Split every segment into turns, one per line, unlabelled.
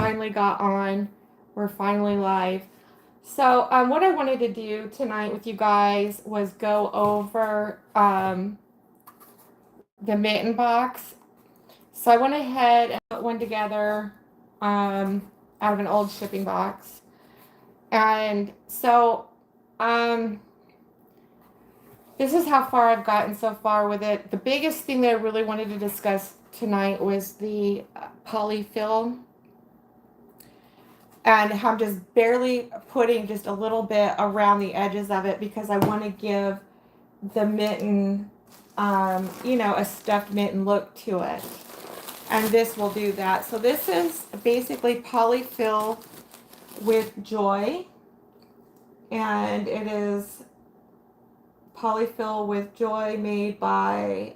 finally got on. We're finally live. So, what I wanted to do tonight with you guys was go over the mitten box. So, I went ahead and put one together out of an old shipping box. And so, this is how far I've gotten so far with it. The biggest thing that I really wanted to discuss tonight was the polyfill. And I'm just barely putting just a little bit around the edges of it because I want to give the mitten, a stuffed mitten look to it. And this will do that. So this is basically polyfill with joy. And it is polyfill with joy made by,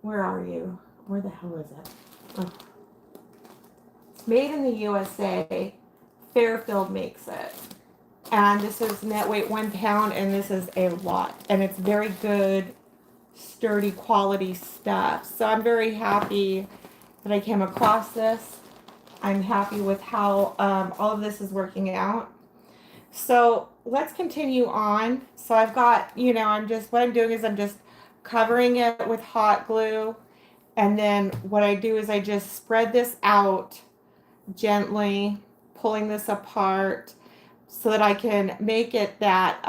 where are you? Where the hell is it? Oh. Made in the USA. Fairfield makes it. And this is net weight 1 pound, and this is a lot. And it's very good, sturdy quality stuff. So I'm very happy that I came across this. I'm happy with how all of this is working out. So let's continue on. So I've got, what I'm doing is I'm just covering it with hot glue. And then what I do is I just spread this out gently, pulling this apart so that I can make it that,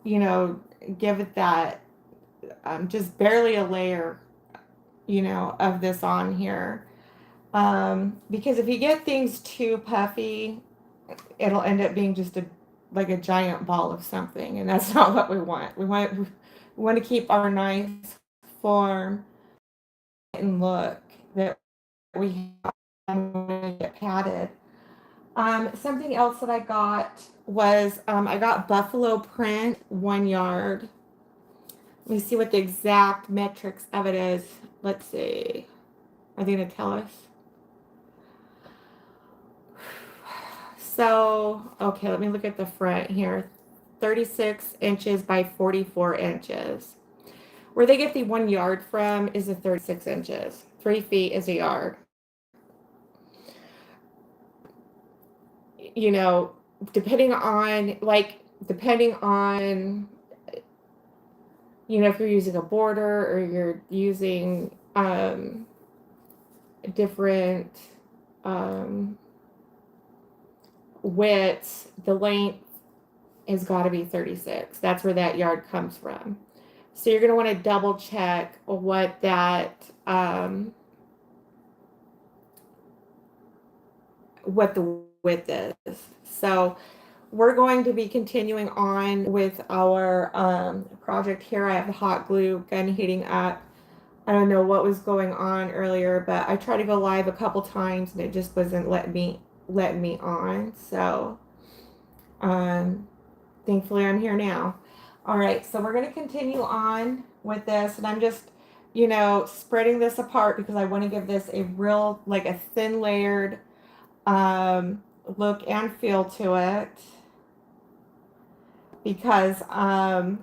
give it that, just barely a layer, of this on here. Because if you get things too puffy, it'll end up being just like a giant ball of something, and that's not what we want. We want to keep our nice form and look that we have when we get padded. Something else that I got was I got buffalo print 1 yard. Let me see what the exact metrics of it is. Let's see. Are they going to tell us? So, okay, let me look at the front here. 36 inches by 44 inches. Where they get the 1 yard from is the 36 inches. 3 feet is a yard. Depending on, if you're using a border or you're using different widths, the length has got to be 36. That's where that yard comes from. So you're going to want to double check what that, what the width is. So we're going to be continuing on with our project here. I have the hot glue gun heating up. I don't know what was going on earlier, but I tried to go live a couple times and it just wasn't letting me on. So thankfully I'm here now. All right, so we're going to continue on with this, and I'm just spreading this apart because I want to give this a real, like a thin layered look and feel to it, because I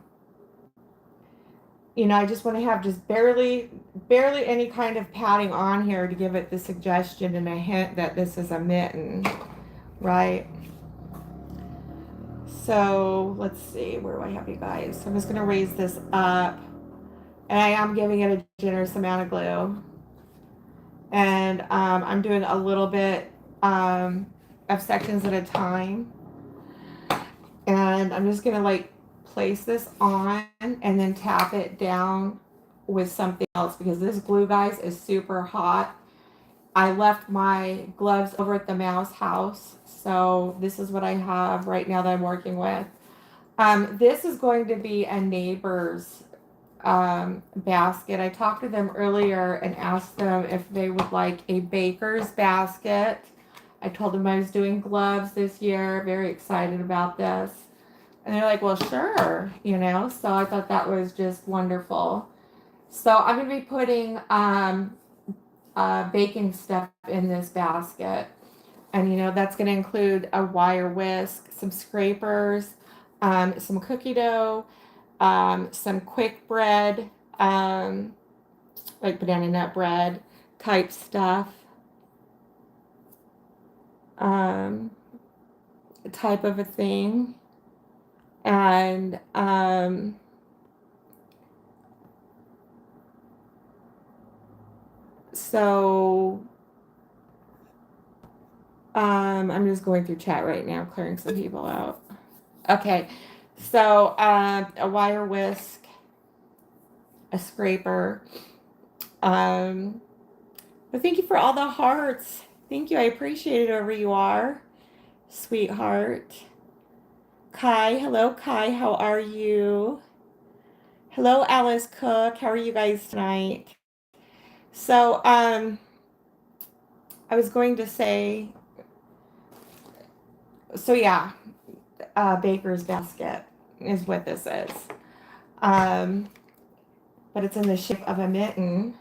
just want to have just barely any kind of padding on here to give it the suggestion and a hint that this is a mitten, right? So let's see, where do I have you guys? So I'm just going to raise this up, and I am giving it a generous amount of glue, and I'm doing a little bit of sections at a time, and I'm just going to place this on and then tap it down with something else, because this glue, guys, is super hot. I left my gloves over at the mouse house, so this is what I have right now that I'm working with. This is going to be a neighbor's basket. I talked to them earlier and asked them if they would like a baker's basket. I told them I was doing gloves this year, very excited about this. And they're like, well, sure, so I thought that was just wonderful. So I'm going to be putting baking stuff in this basket. And, that's going to include a wire whisk, some scrapers, some cookie dough, some quick bread, like banana nut bread, type stuff. Type of a thing. And so I'm just going through chat right now, clearing some people out. Okay, so a wire whisk, a scraper. But thank you for all the hearts. Thank you. I appreciate it wherever you are, sweetheart. Kai, hello, Kai. How are you? Hello, Alice Cook. How are you guys tonight? So, I was going to say, so yeah, Baker's Basket is what this is. But it's in the shape of a mitten.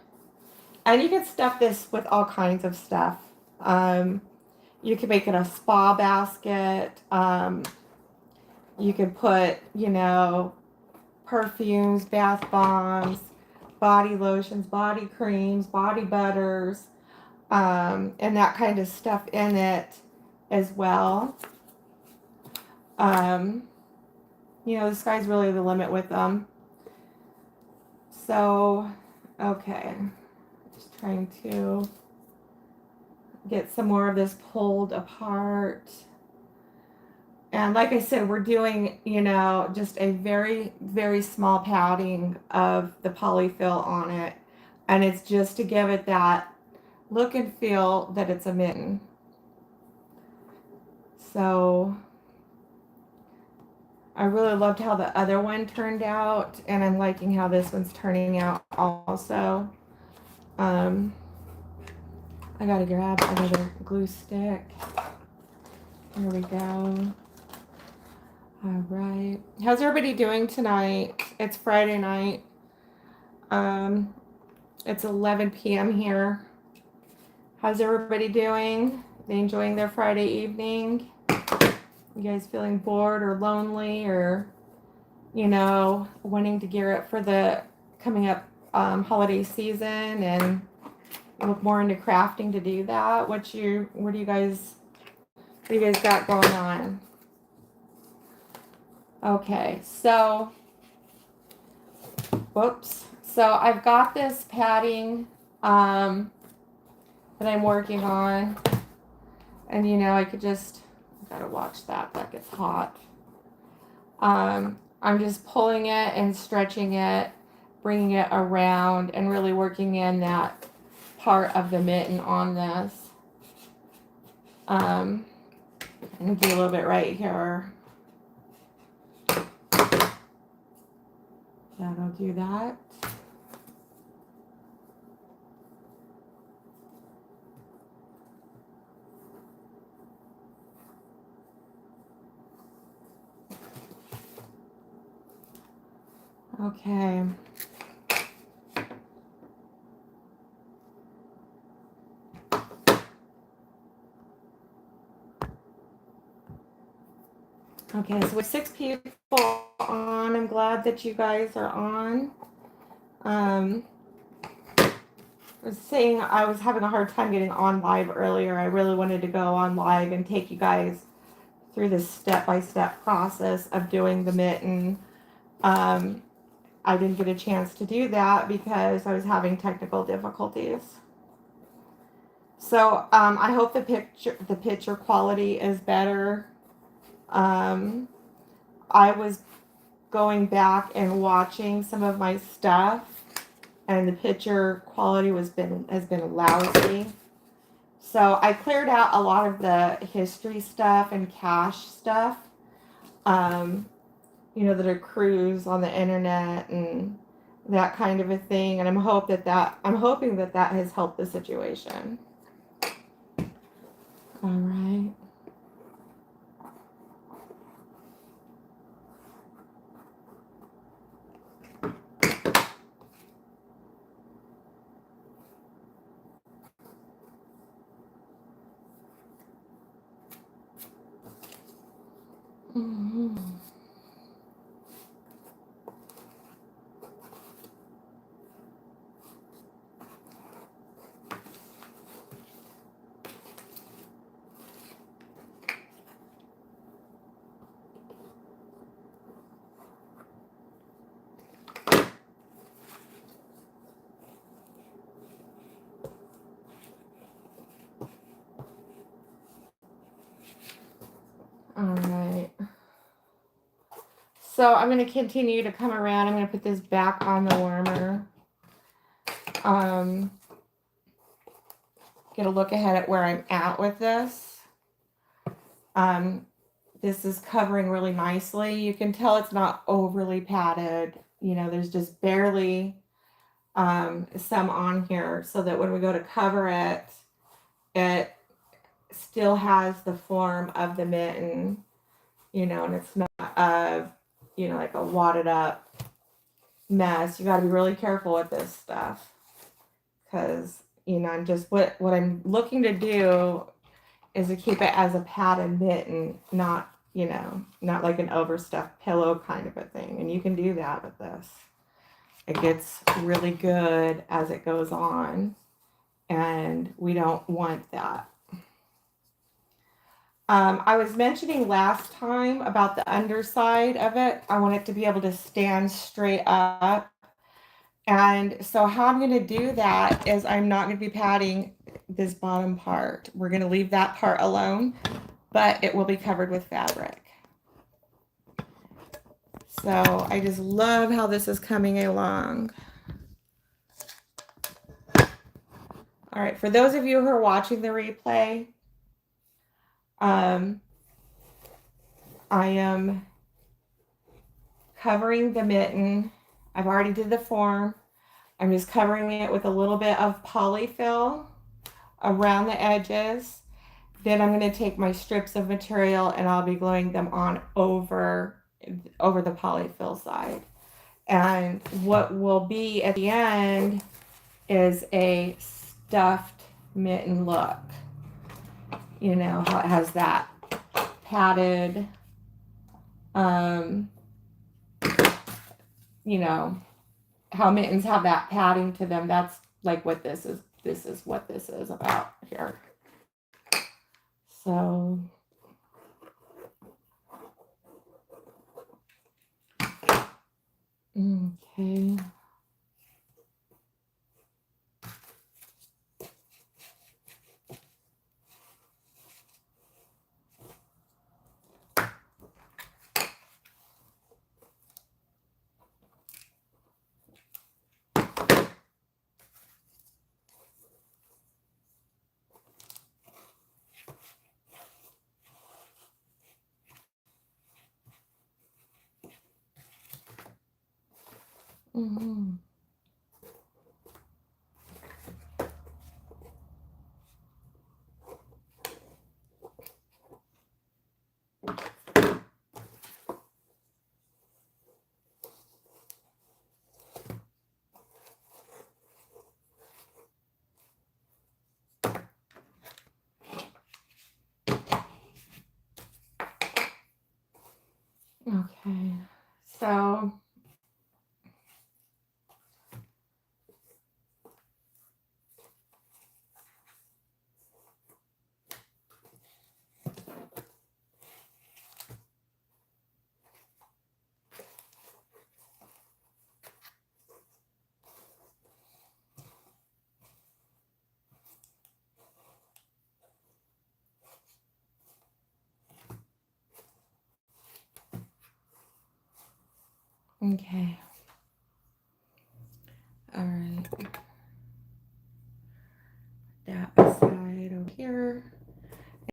And you can stuff this with all kinds of stuff. You can make it a spa basket. You can put, you know, perfumes, bath bombs, body lotions, body creams, body butters, and that kind of stuff in it as well. You know, the sky's really the limit with them. So, okay. Just trying to get some more of this pulled apart. And like I said, we're doing, you know, just a very, very small padding of the polyfill on it. And it's just to give it that look and feel that it's a mitten. So I really loved how the other one turned out, and I'm liking how this one's turning out also. I gotta grab another glue stick. Here we go. All right. How's everybody doing tonight? It's Friday night. It's 11 p.m. here. How's everybody doing? They enjoying their Friday evening? You guys feeling bored or lonely, or, you know, wanting to gear up for the coming up holiday season and look more into crafting to do that? What do you guys got going on? Okay, so whoops. So I've got this padding that I'm working on, and you know, I could just gotta watch that gets hot. I'm just pulling it and stretching it, bringing it around, and really working in that part of the mitten on this. And do a little bit right here. That'll do that. Okay. Okay, so with 6 people on, I'm glad that you guys are on. I was saying I was having a hard time getting on live earlier. I really wanted to go on live and take you guys through this step-by-step process of doing the mitten. I didn't get a chance to do that because I was having technical difficulties. So I hope the picture quality is better. I was going back and watching some of my stuff, and the picture quality has been lousy. So I cleared out a lot of the history stuff and cache stuff, you know, that accrues on the internet and that kind of a thing. And I'm hoping that has helped the situation. All right. Mm-hmm. So I'm going to continue to come around. I'm going to put this back on the warmer. Get a look ahead at where I'm at with this. This is covering really nicely. You can tell it's not overly padded. You know, there's just barely some on here, so that when we go to cover it, it still has the form of the mitten, you know, and it's not you know, like a wadded up mess. You got to be really careful with this stuff, because, you know, just what I'm looking to do is to keep it as a padded mitten, not, you know, not like an overstuffed pillow kind of a thing. And you can do that with this. It gets really good as it goes on, and we don't want that. I was mentioning last time about the underside of it. I want it to be able to stand straight up. And so how I'm going to do that is I'm not going to be padding this bottom part. We're going to leave that part alone, but it will be covered with fabric. So I just love how this is coming along. All right, for those of you who are watching the replay, I am covering the mitten. I've already did the form. I'm just covering it with a little bit of polyfill around the edges. Then I'm going to take my strips of material and I'll be gluing them on over the polyfill side. And what will be at the end is a stuffed mitten look. You know, how it has that padded, you know, how mittens have that padding to them. That's like what this is. This is what this is about here. So okay. Mm-hmm. Okay, so okay. All right.